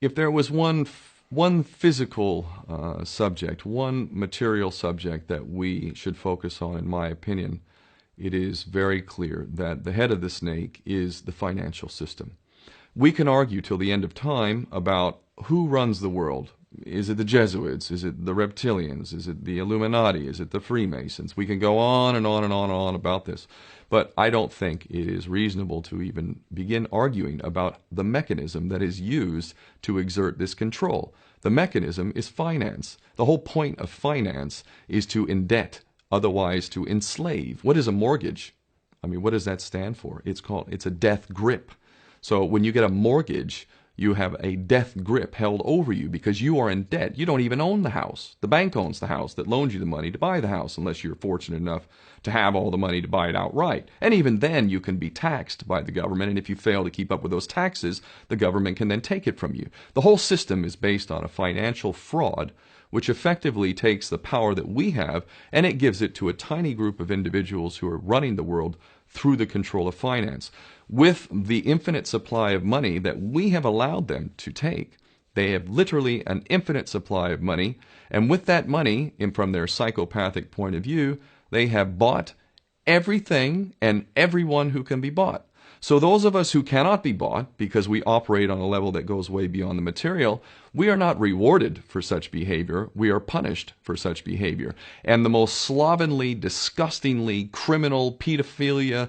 If there was one physical subject, one material subject that we should focus on, in my opinion, it is very clear that the head of the snake is the financial system. We can argue till the end of time about who runs the world. Is it the Jesuits? Is it the reptilians? Is it the Illuminati? Is it the Freemasons? We can go on and on and on and on about this. But I don't think it is reasonable to even begin arguing about the mechanism that is used to exert this control. The mechanism is finance. The whole point of finance is to indebt, otherwise to enslave. What is a mortgage? I mean, what does that stand for? It's a death grip. So when you get a mortgage, you have a death grip held over you because you are in debt. You don't even own the house. The bank owns the house that loans you the money to buy the house, unless you're fortunate enough to have all the money to buy it outright. And even then, you can be taxed by the government, and if you fail to keep up with those taxes, the government can then take it from you. The whole system is based on a financial fraud, which effectively takes the power that we have and it gives it to a tiny group of individuals who are running the world through the control of finance. With the infinite supply of money that we have allowed them to take, they have literally an infinite supply of money, and with that money, and from their psychopathic point of view, they have bought everything and everyone who can be bought. So those of us who cannot be bought, because we operate on a level that goes way beyond the material, we are not rewarded for such behavior, we are punished for such behavior. And the most slovenly, disgustingly criminal, pedophilia,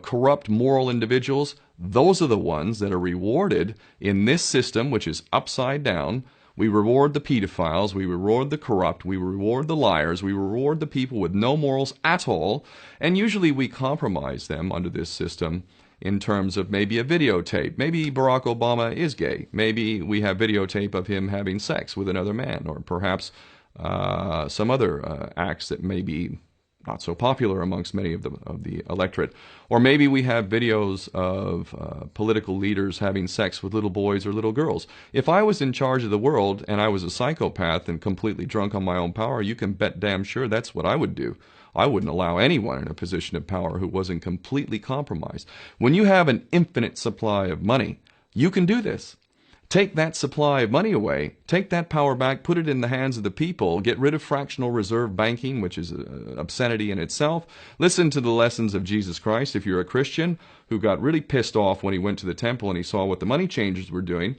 corrupt moral individuals, those are the ones that are rewarded in this system, which is upside down. We reward the pedophiles, we reward the corrupt, we reward the liars, we reward the people with no morals at all, and usually we compromise them under this system in terms of maybe a videotape. Maybe Barack Obama is gay. Maybe we have videotape of him having sex with another man, or perhaps some other acts that may be not so popular amongst many of the electorate. Or maybe we have videos of political leaders having sex with little boys or little girls. If I was in charge of the world and I was a psychopath and completely drunk on my own power, you can bet damn sure that's what I would do. I wouldn't allow anyone in a position of power who wasn't completely compromised. When you have an infinite supply of money, you can do this. Take that supply of money away, take that power back, put it in the hands of the people, get rid of fractional reserve banking, which is an obscenity in itself. Listen to the lessons of Jesus Christ. If you're a Christian who got really pissed off when he went to the temple and he saw what the money changers were doing,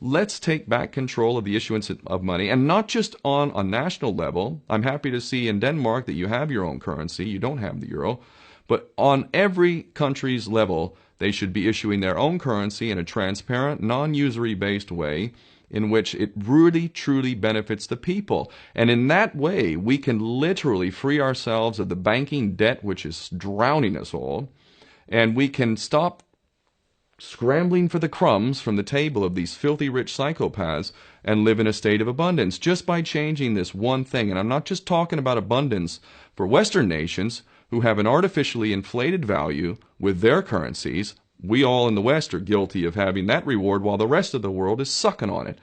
let's take back control of the issuance of money, and not just on a national level. I'm happy to see in Denmark that you have your own currency, you don't have the euro, but on every country's level, they should be issuing their own currency in a transparent, non-usury based way in which it really, truly benefits the people. And in that way, we can literally free ourselves of the banking debt which is drowning us all, and we can stop scrambling for the crumbs from the table of these filthy rich psychopaths and live in a state of abundance just by changing this one thing. And I'm not just talking about abundance for Western nations who have an artificially inflated value with their currencies. We all in the West are guilty of having that reward while the rest of the world is sucking on it.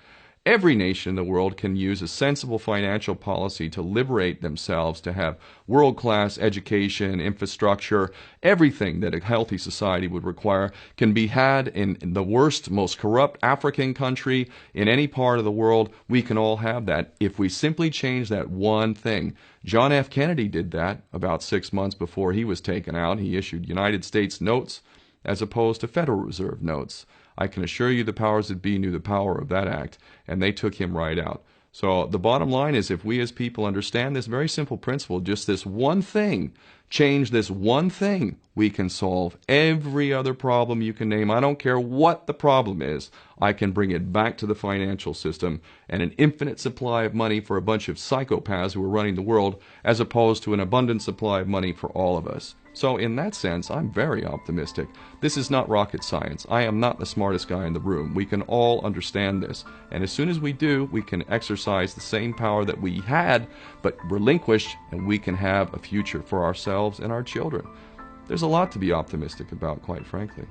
Every nation in the world can use a sensible financial policy to liberate themselves, to have world-class education, infrastructure. Everything that a healthy society would require can be had in the worst, most corrupt African country, in any part of the world. We can all have that if we simply change that one thing. John F. Kennedy did that about 6 months before he was taken out. He issued United States notes as opposed to Federal Reserve notes. I can assure you the powers that be knew the power of that act, and they took him right out. So the bottom line is, if we as people understand this very simple principle, just this one thing, change this one thing, we can solve every other problem you can name. I don't care what the problem is. I can bring it back to the financial system and an infinite supply of money for a bunch of psychopaths who are running the world, as opposed to an abundant supply of money for all of us. So in that sense, I'm very optimistic. This is not rocket science. I am not the smartest guy in the room. We can all understand this. And as soon as we do, we can exercise the same power that we had, but relinquished, and we can have a future for ourselves and our children. There's a lot to be optimistic about, quite frankly.